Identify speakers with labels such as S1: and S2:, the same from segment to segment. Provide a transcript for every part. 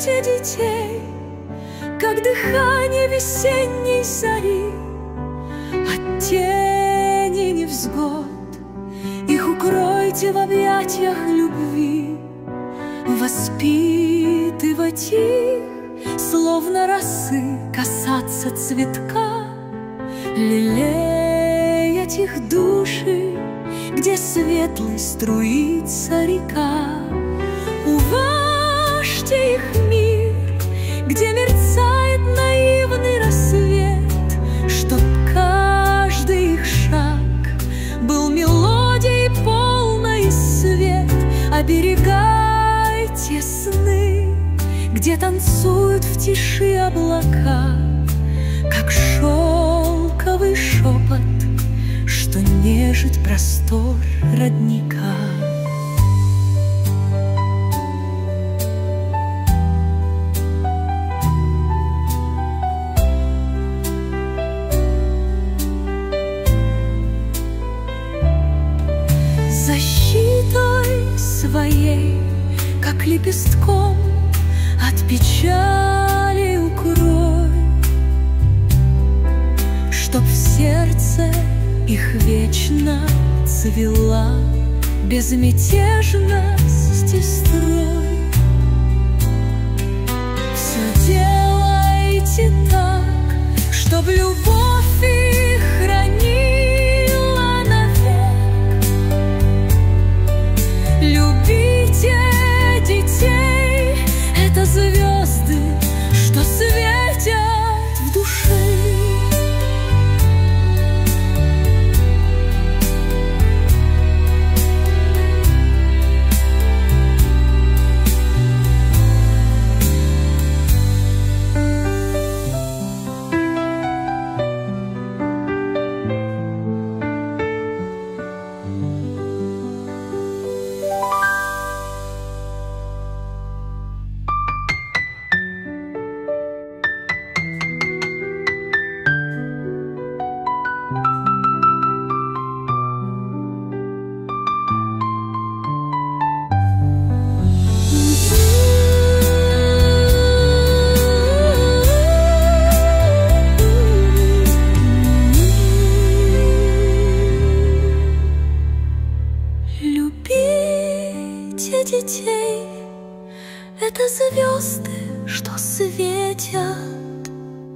S1: Любите детей, как дыхание весенней зари. От тени невзгод их укройте в объятиях любви. Воспитывать их, словно росы, касаться цветка, лелеять их души, где светлой струится река. Уважьте их мир, где мерцает наивный рассвет, чтоб каждый их шаг был мелодией полной свет. Оберегайте сны, где танцуют в тиши облака, как шелковый шепот, что нежит простор родника. Защитой своей, как лепестком, от печали укрой, чтоб в сердце их вечно цвела безмятежность и строй. Все делайте так, чтоб любовь их хранила навек. Любите детей, это звезды, что светят в душе. Любите детей, это звезды, что светят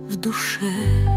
S1: в душе.